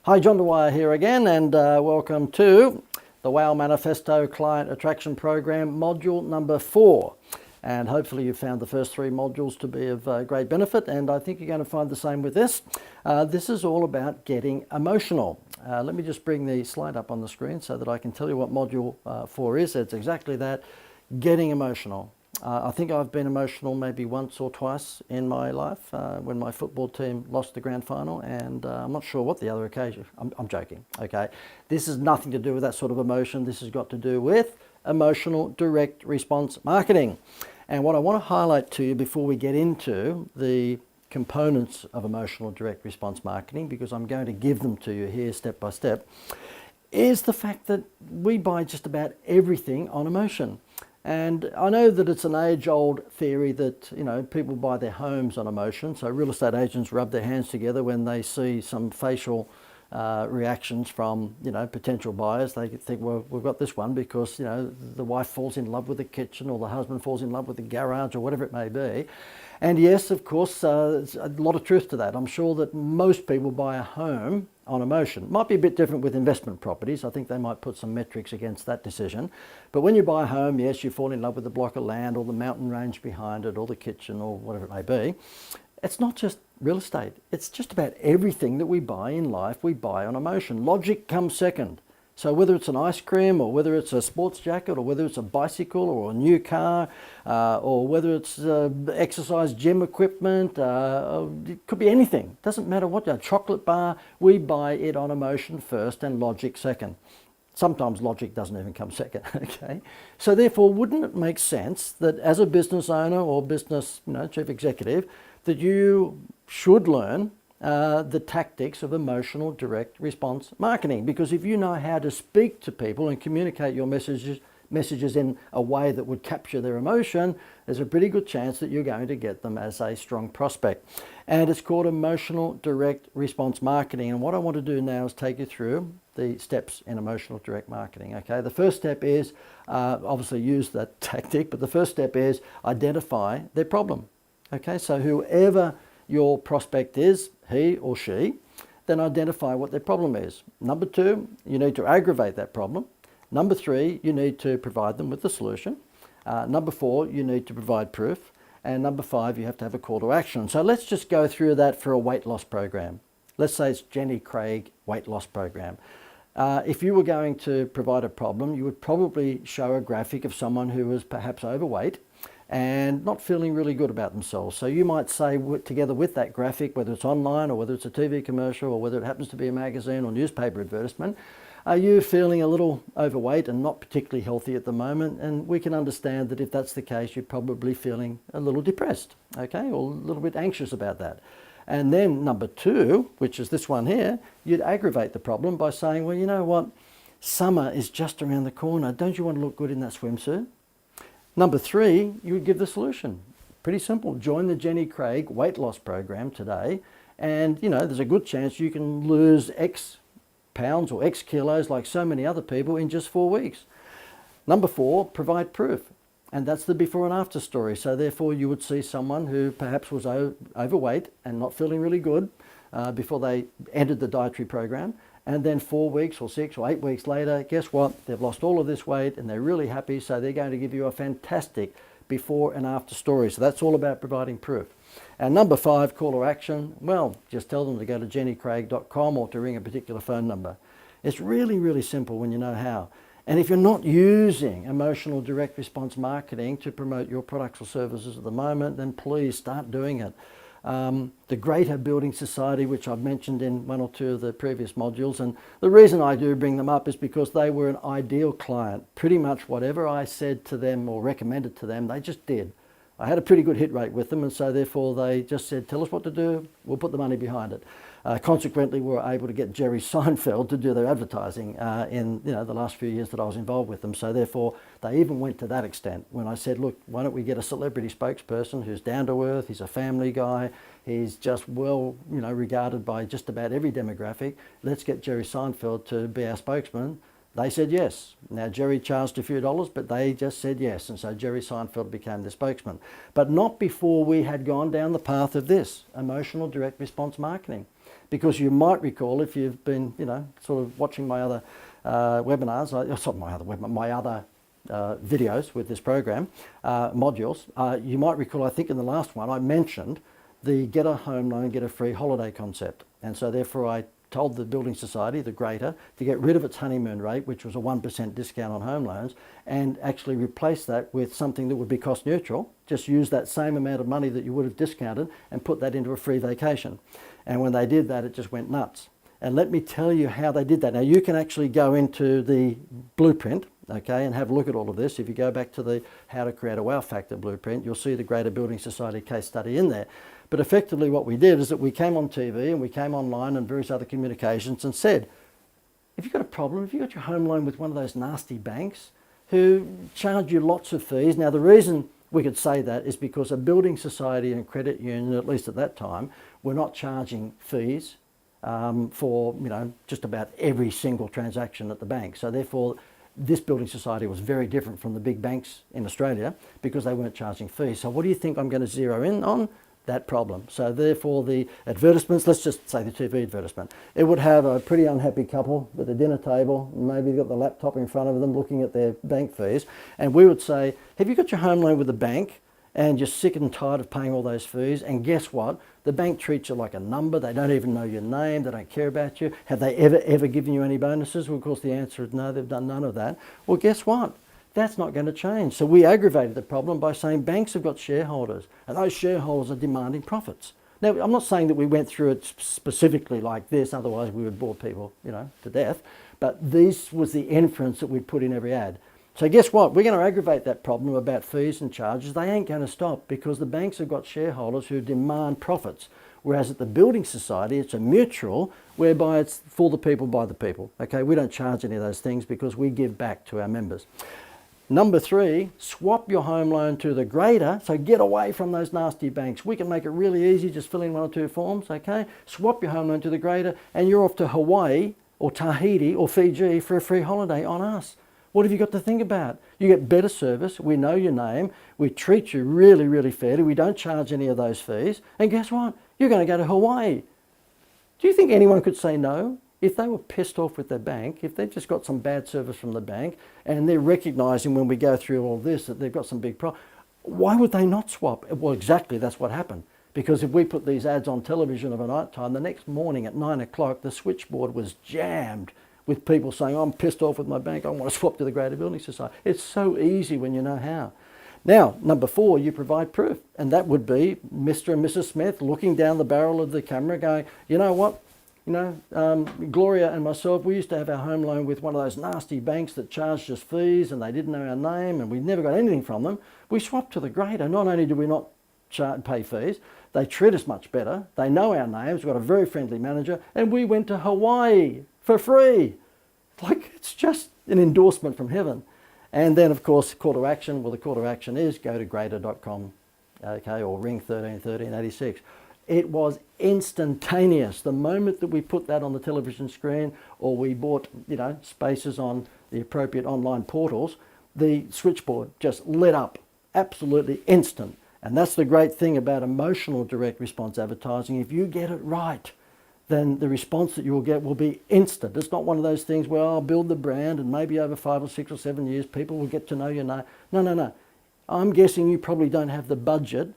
Hi, John Dwyer here again, and welcome to the WOW Manifesto Client Attraction Program, module number 4. And hopefully you found the first 3 modules to be of great benefit, and I think you're going to find the same with this. This is all about getting emotional. Let me just bring the slide up on the screen so that I can tell you what module 4 is. It's exactly that, getting emotional. I think I've been emotional maybe once or twice in my life when my football team lost the grand final, and I'm not sure what the other occasion. I'm joking, okay? This has nothing to do with that sort of emotion. This has got to do with emotional direct response marketing. And what I want to highlight to you before we get into the components of emotional direct response marketing, because I'm going to give them to you here step by step, is the fact that we buy just about everything on emotion. And I know that it's an age-old theory that, you know, people buy their homes on emotion. So real estate agents rub their hands together when they see some facial reactions from, you know, potential buyers. They think, well, we've got this one because, you know, the wife falls in love with the kitchen, or the husband falls in love with the garage, or whatever it may be. And yes, of course, there's a lot of truth to that. I'm sure that most people buy a home on emotion. Might be a bit different with investment properties. I think they might put some metrics against that decision. But when you buy a home, yes, you fall in love with the block of land, or the mountain range behind it, or the kitchen, or whatever it may be. It's not just real estate. It's just about everything that we buy in life, we buy on emotion. Logic comes second. So whether it's an ice cream, or whether it's a sports jacket, or whether it's a bicycle, or a new car, or whether it's exercise gym equipment, it could be anything. Doesn't matter what, a chocolate bar, we buy it on emotion first and logic second. Sometimes logic doesn't even come second, okay? So therefore, wouldn't it make sense that as a business owner or business, chief executive, that you should learn the tactics of emotional direct response marketing? Because if you know how to speak to people and communicate your messages in a way that would capture their emotion, there's a pretty good chance that you're going to get them as a strong prospect. And it's called emotional direct response marketing. And what I want to do now is take you through the steps in emotional direct marketing. Okay, the first step is obviously use that tactic, but the first step is identify their problem. Okay, so whoever your prospect is, he or she, then identify what their problem is. Number 2, you need to aggravate that problem. Number 3, you need to provide them with the solution. Number 4, you need to provide proof. And number 5, you have to have a call to action. So let's just go through that for a weight loss program. Let's say it's Jenny Craig weight loss program. If you were going to provide a problem, you would probably show a graphic of someone who was perhaps overweight and not feeling really good about themselves. So you might say, together with that graphic, whether it's online or whether it's a TV commercial or whether it happens to be a magazine or newspaper advertisement, are you feeling a little overweight and not particularly healthy at the moment? And we can understand that if that's the case, you're probably feeling a little depressed, okay, or a little bit anxious about that. And then number 2, which is this one here, you'd aggravate the problem by saying, well, you know what, summer is just around the corner. Don't you want to look good in that swimsuit? Number 3, you would give the solution. Pretty simple. Join the Jenny Craig weight loss program today, and there's a good chance you can lose X pounds or X kilos like so many other people in just 4 weeks. Number 4, provide proof. And that's the before and after story. So therefore you would see someone who perhaps was overweight and not feeling really good before they entered the dietary program. And then 4 weeks or 6 or 8 weeks later, guess what? They've lost all of this weight and they're really happy. So they're going to give you a fantastic before and after story. So that's all about providing proof. And number 5, call to action. Well, just tell them to go to jennycraig.com or to ring a particular phone number. It's really, really simple when you know how. And if you're not using emotional direct response marketing to promote your products or services at the moment, then please start doing it. The Greater Building Society, which I've mentioned in 1 or 2 of the previous modules, and the reason I do bring them up is because they were an ideal client. Pretty much whatever I said to them or recommended to them, they just did. I had a pretty good hit rate with them, and so therefore they just said, tell us what to do, we'll put the money behind it. Consequently, we were able to get Jerry Seinfeld to do their advertising in the last few years that I was involved with them. So therefore, they even went to that extent when I said, look, why don't we get a celebrity spokesperson who's down to earth, he's a family guy, he's just well regarded by just about every demographic. Let's get Jerry Seinfeld to be our spokesman. They said yes. Now, Jerry charged a few dollars, but they just said yes. And so Jerry Seinfeld became the spokesman. But not before we had gone down the path of this, emotional direct response marketing. because you might recall, if you've been, sort of watching my other webinars, my other videos with this program, modules, you might recall, I think in the last one, I mentioned the get a home loan, get a free holiday concept. And so therefore I told the Building Society, the Greater, to get rid of its honeymoon rate, which was a 1% discount on home loans, and actually replace that with something that would be cost neutral. Just use that same amount of money that you would have discounted and put that into a free vacation. And when they did that, it just went nuts. And let me tell you how they did that. Now you can actually go into the blueprint, okay, and have a look at all of this. If you go back to the How to Create a Wow Factor blueprint, you'll see the Greater Building Society case study in there. But effectively what we did is that we came on TV and we came online and various other communications and said, if you've got a problem, if you've got your home loan with one of those nasty banks who charge you lots of fees. Now the reason we could say that is because a building society and credit union, at least at that time, were not charging fees for just about every single transaction at the bank. So therefore this building society was very different from the big banks in Australia because they weren't charging fees. So what do you think I'm going to zero in on? That problem. So therefore the advertisements, let's just say the TV advertisement, it would have a pretty unhappy couple at the dinner table, maybe got the laptop in front of them looking at their bank fees, and we would say, have you got your home loan with the bank and you're sick and tired of paying all those fees? And guess what? The bank treats you like a number. They don't even know your name. They don't care about you. Have they ever given you any bonuses? Well, of course the answer is no, they've done none of that. Well, guess what? That's not going to change. So we aggravated the problem by saying banks have got shareholders and those shareholders are demanding profits. Now, I'm not saying that we went through it specifically like this, otherwise we would bore people, to death. But this was the inference that we'd put in every ad. So guess what? We're going to aggravate that problem about fees and charges. They ain't going to stop because the banks have got shareholders who demand profits. Whereas at the building society, it's a mutual whereby it's for the people, by the people. Okay, we don't charge any of those things because we give back to our members. Number 3, swap your home loan to the Greater, so get away from those nasty banks. We can make it really easy, just fill in 1 or 2 forms, okay? Swap your home loan to the Greater and you're off to Hawaii or Tahiti or Fiji for a free holiday on us. What have you got to think about? You get better service, we know your name, we treat you really, really fairly, we don't charge any of those fees, and guess what? You're going to go to Hawaii. Do you think anyone could say no? If they were pissed off with their bank, if they've just got some bad service from the bank and they're recognising when we go through all this that they've got some big problems, why would they not swap? Well, exactly, that's what happened. Because if we put these ads on television of a night time, the next morning at 9 o'clock, the switchboard was jammed with people saying, I'm pissed off with my bank, I want to swap to the Greater Building Society. It's so easy when you know how. Now, number 4, you provide proof. And that would be Mr. and Mrs. Smith looking down the barrel of the camera going, you know what? Gloria and myself, we used to have our home loan with one of those nasty banks that charged us fees and they didn't know our name and we never got anything from them. We swapped to the Greater. Not only do we not pay fees, they treat us much better. They know our names. We've got a very friendly manager and we went to Hawaii for free. Like, it's just an endorsement from heaven. And then, of course, call to action. Well, the call to action is go to greater.com, okay, or ring 131386. It was instantaneous. The moment that we put that on the television screen or we bought, spaces on the appropriate online portals, the switchboard just lit up, absolutely instant. And that's the great thing about emotional direct response advertising. If you get it right, then the response that you will get will be instant. It's not one of those things where I'll build the brand and maybe over 5 or 6 or 7 years people will get to know your name. No. I'm guessing you probably don't have the budget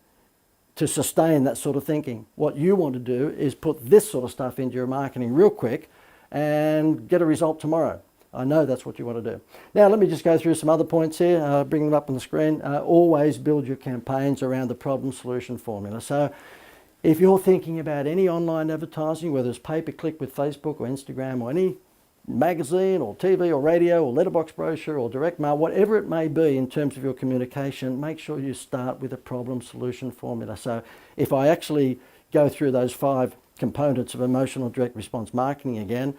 to sustain that sort of thinking. What you want to do is put this sort of stuff into your marketing real quick and get a result tomorrow. I know that's what you want to do. Now let me just go through some other points here, bring them up on the screen. Always build your campaigns around the problem solution formula. So if you're thinking about any online advertising, whether it's pay-per-click with Facebook or Instagram or any magazine or TV or radio or letterbox brochure or direct mail, whatever it may be in terms of your communication, make sure you start with a problem solution formula. So if I actually go through those 5 components of emotional direct response marketing again,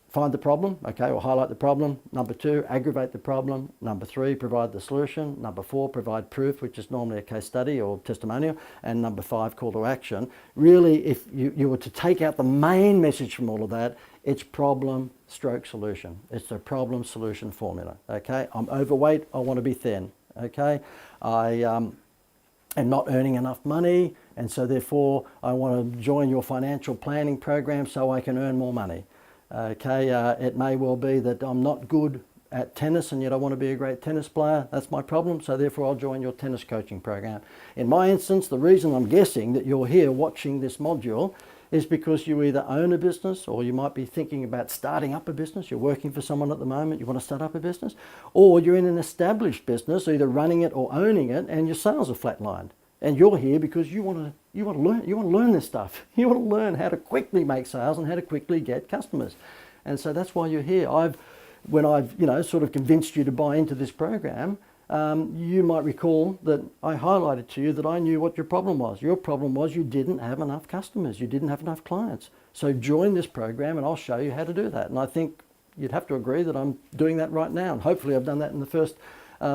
find the problem, okay, or highlight the problem. Number 2, aggravate the problem. Number 3, provide the solution. Number 4, provide proof, which is normally a case study or testimonial. And number 5, call to action. Really, if you were to take out the main message from all of that, it's problem stroke solution. It's the problem solution formula, okay? I'm overweight, I want to be thin, okay? I am not earning enough money And so therefore, I want to join your financial planning program so I can earn more money. Okay, it may well be that I'm not good at tennis and yet I want to be a great tennis player. That's my problem, so therefore I'll join your tennis coaching program. In my instance, the reason I'm guessing that you're here watching this module is because you either own a business, or you might be thinking about starting up a business. You're working for someone at the moment, you want to start up a business, or you're in an established business, either running it or owning it, and your sales are flatlined. And you're here because you want to learn this stuff. You want to learn how to quickly make sales and how to quickly get customers. And so that's why you're here. When I've sort of convinced you to buy into this program, you might recall that I highlighted to you that I knew what your problem was. Your problem was you didn't have enough customers. You didn't have enough clients. So join this program and I'll show you how to do that. And I think you'd have to agree that I'm doing that right now. And hopefully I've done that in the first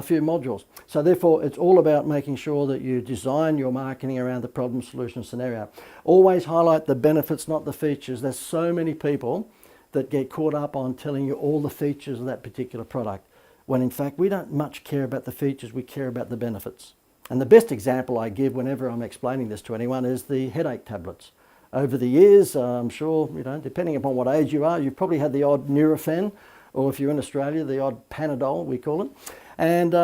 few modules. So therefore, it's all about making sure that you design your marketing around the problem solution scenario. Always highlight the benefits, not the features. There's so many people that get caught up on telling you all the features of that particular product, when in fact we don't much care about the features, we care about the benefits. And the best example I give whenever I'm explaining this to anyone is the headache tablets. Over the years, I'm sure, depending upon what age you are, you've probably had the odd Nurofen, or if you're in Australia, the odd Panadol, we call it. And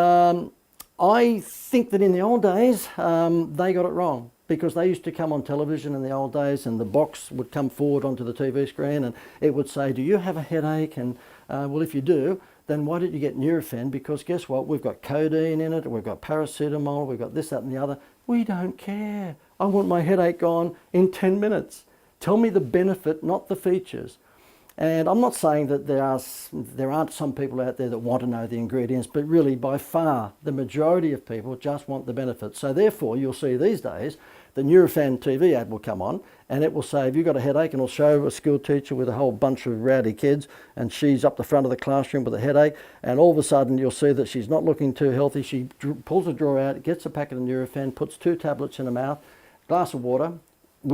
I think that in the old days, they got it wrong, because they used to come on television in the old days and the box would come forward onto the TV screen and it would say, do you have a headache? And well, if you do, then why don't you get Nurofen? Because guess what? We've got codeine in it, we've got paracetamol, we've got this, that and the other. We don't care. I want my headache gone in 10 minutes. Tell me the benefit, not the features. And I'm not saying that there aren't some people out there that want to know the ingredients, but really by far the majority of people just want the benefits. So therefore you'll see these days the Nurofen TV ad will come on and it will say, have you got a headache? And it'll show a school teacher with a whole bunch of rowdy kids and she's up the front of the classroom with a headache, and all of a sudden you'll see that she's not looking too healthy. She pulls a drawer out, gets a packet of Nurofen, puts 2 tablets in her mouth, glass of water.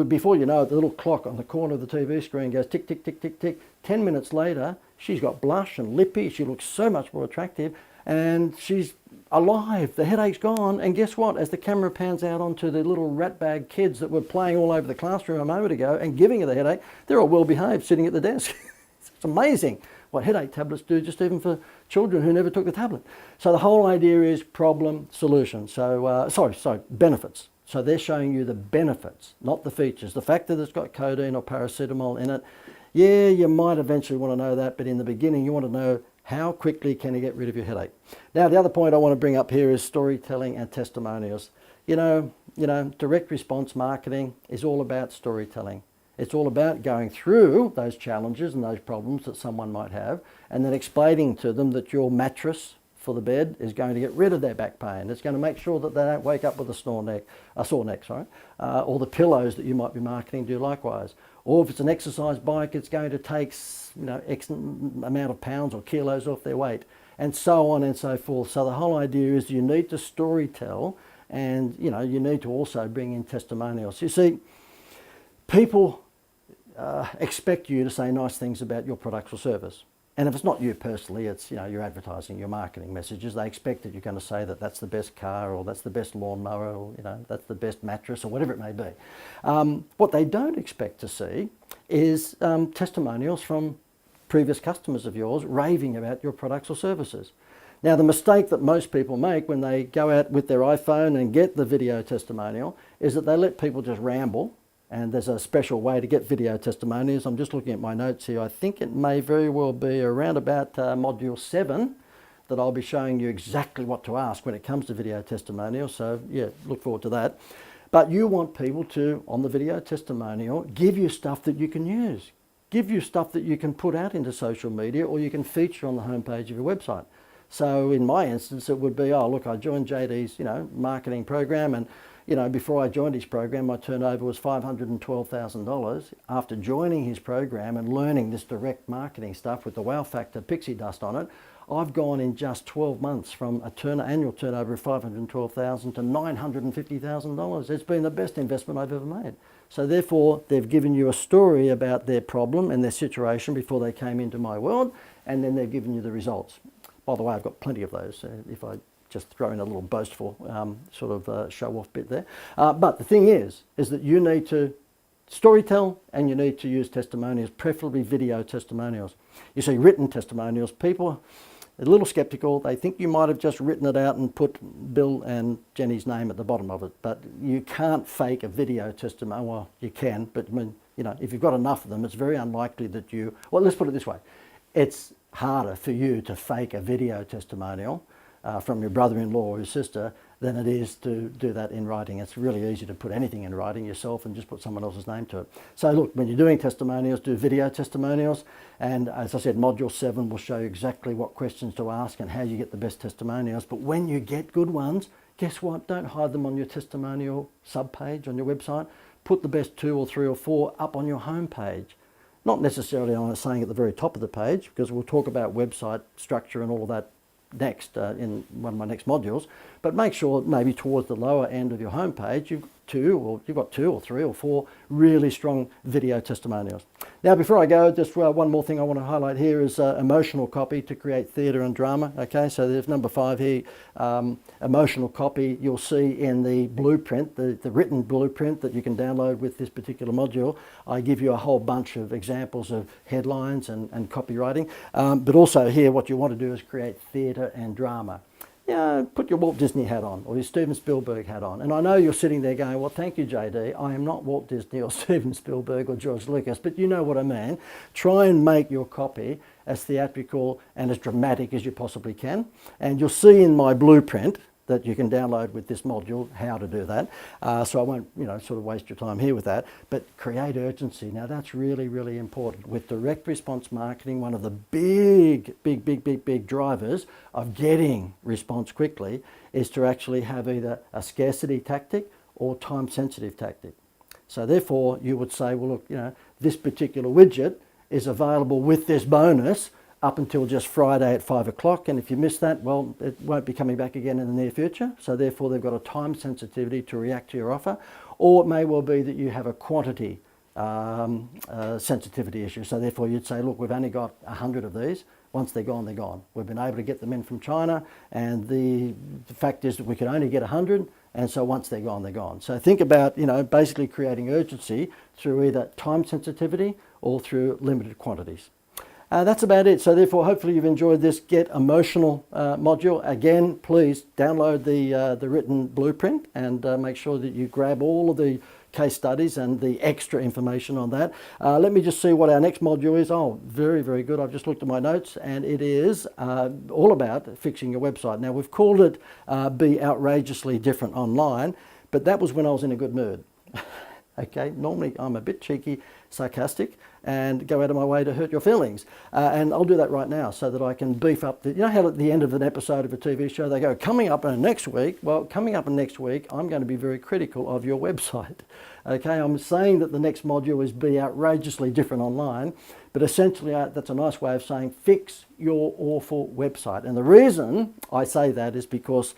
Before you know it, the little clock on the corner of the TV screen goes tick, tick, tick, tick, tick. 10 minutes later, she's got blush and lippy. She looks so much more attractive and she's alive. The headache's gone. And guess what? As the camera pans out onto the little ratbag kids that were playing all over the classroom a moment ago and giving her the headache, they're all well behaved sitting at the desk. It's amazing what headache tablets do, just even for children who never took the tablet. So the whole idea is problem solution. So, benefits. So they're showing you the benefits, not the features. The fact that it's got codeine or paracetamol in it, yeah, you might eventually want to know that, but in the beginning you want to know how quickly can you get rid of your headache. Now the other point I want to bring up here is storytelling and testimonials. Direct response marketing is all about storytelling. It's all about going through those challenges and those problems that someone might have and then explaining to them that your mattress for the bed is going to get rid of their back pain. It's going to make sure that they don't wake up with a sore neck, or the pillows that you might be marketing do likewise. Or if it's an exercise bike, it's going to take X amount of pounds or kilos off their weight, and so on and so forth. So the whole idea is you need to storytell, and you need to also bring in testimonials. You see, people expect you to say nice things about your product or service. And if it's not you personally, it's your advertising, your marketing messages. They expect that you're going to say that that's the best car, or that's the best lawnmower, or that's the best mattress, or whatever it may be. What they don't expect to see is testimonials from previous customers of yours raving about your products or services. Now, the mistake that most people make when they go out with their iPhone and get the video testimonial is that they let people just ramble. And there's a special way to get video testimonials. I'm just looking at my notes here. I think it may very well be around about module 7 that I'll be showing you exactly what to ask when it comes to video testimonials. So yeah, look forward to that. But you want people to, on the video testimonial, give you stuff that you can use. Give you stuff that you can put out into social media, or you can feature on the homepage of your website. So in my instance, it would be, oh look, I joined JD's marketing program, and before I joined his program, my turnover was $512,000. After joining his program and learning this direct marketing stuff with the wow factor pixie dust on it, I've gone in just 12 months from an annual turnover of $512,000 to $950,000. It's been the best investment I've ever made. So therefore, they've given you a story about their problem and their situation before they came into my world, and then they've given you the results. By the way, I've got plenty of those. If I just throw in a little boastful sort of show-off bit there. But the thing is that you need to storytell and you need to use testimonials, preferably video testimonials. You see, written testimonials, people are a little skeptical. They think you might have just written it out and put Bill and Jenny's name at the bottom of it. But you can't fake a video testimony. Well, you can, but I mean, you know, if you've got enough of them, it's very unlikely that you, well, let's put it this way. It's harder for you to fake a video testimonial from your brother-in-law or your sister than it is to do that in writing. It's really easy to put anything in writing yourself and just put someone else's name to it. So look, when you're doing testimonials, do video testimonials. And as I said, Module 7 will show you exactly what questions to ask and how you get the best testimonials. But when you get good ones, guess what? Don't hide them on your testimonial subpage on your website. Put the best 2 or 3 or 4 up on your homepage. Not necessarily on saying at the very top of the page, because we'll talk about website structure and all of that next in one of my next modules, but make sure maybe towards the lower end of your homepage you've got 2 or 3 or 4 really strong video testimonials. Now before I go, just one more thing I want to highlight here is emotional copy to create theatre and drama. Okay, so there's number 5 here, emotional copy. You'll see in the blueprint, the written blueprint that you can download with this particular module. I give you a whole bunch of examples of headlines and copywriting, but also here what you want to do is create theatre and drama. Yeah, put your Walt Disney hat on or your Steven Spielberg hat on. And I know you're sitting there going, well, thank you, JD. I am not Walt Disney or Steven Spielberg or George Lucas, but you know what I mean. Try and make your copy as theatrical and as dramatic as you possibly can. And you'll see in my blueprint that you can download with this module how to do that. So I won't, sort of waste your time here with that, but create urgency. Now that's really, really important. With direct response marketing, one of the big drivers of getting response quickly is to actually have either a scarcity tactic or time sensitive tactic. So therefore you would say, well, look, this particular widget is available with this bonus up until just Friday at 5 o'clock, and if you miss that, well, it won't be coming back again in the near future. So therefore they've got a time sensitivity to react to your offer, or it may well be that you have a quantity sensitivity issue. So therefore you'd say, look, we've only got 100 of these. Once they're gone, they're gone. We've been able to get them in from China, and the fact is that we can only get 100, and so once they're gone, they're gone. So think about, basically creating urgency through either time sensitivity or through limited quantities. That's about it. So therefore, hopefully you've enjoyed this Get Emotional module. Again, please download the written blueprint and make sure that you grab all of the case studies and the extra information on that. Let me just see what our next module is. Oh, very, very good. I've just looked at my notes, and it is all about fixing your website. Now, we've called it Be Outrageously Different Online, but that was when I was in a good mood. Okay, normally I'm a bit cheeky, sarcastic, and go out of my way to hurt your feelings. And I'll do that right now so that I can beef up you know how at the end of an episode of a TV show they go, coming up next week? Well, coming up next week, I'm going to be very critical of your website. Okay, I'm saying that the next module is Be Outrageously Different Online, but essentially that's a nice way of saying fix your awful website. And the reason I say that is because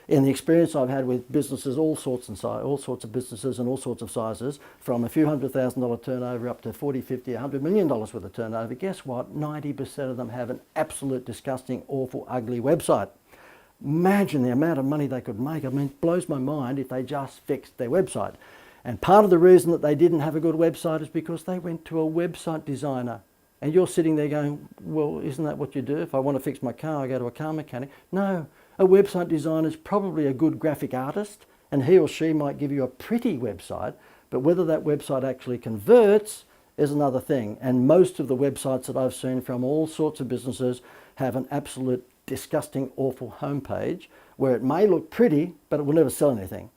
in the experience I've had with businesses, all sorts of businesses and all sorts of sizes, from a few $100,000 turnover up to 40, 50, $100 million worth of turnover, guess what? 90% of them have an absolute disgusting, awful, ugly website. Imagine the amount of money they could make. I mean, it blows my mind if they just fixed their website. And part of the reason that they didn't have a good website is because they went to a website designer. And you're sitting there going, well, isn't that what you do? If I want to fix my car, I go to a car mechanic. No. A website designer is probably a good graphic artist, and he or she might give you a pretty website, but whether that website actually converts is another thing. And most of the websites that I've seen from all sorts of businesses have an absolute disgusting, awful homepage where it may look pretty, but it will never sell anything.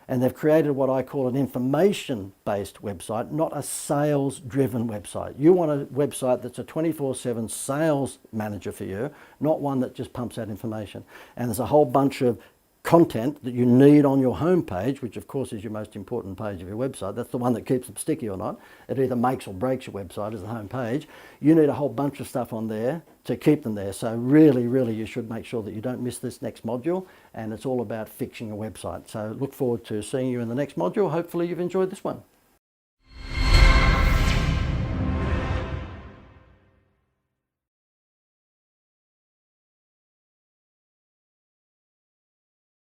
And they've created what I call an information-based website, not a sales-driven website. You want a website that's a 24/7 sales manager for you, not one that just pumps out information. And there's a whole bunch of content that you need on your homepage, which of course is your most important page of your website. That's the one that keeps them sticky or not. It either makes or breaks your website as the homepage. You need a whole bunch of stuff on there to keep them there. So really, you should make sure that you don't miss this next module, and it's all about fixing a website. So look forward to seeing you in the next module. Hopefully you've enjoyed this one.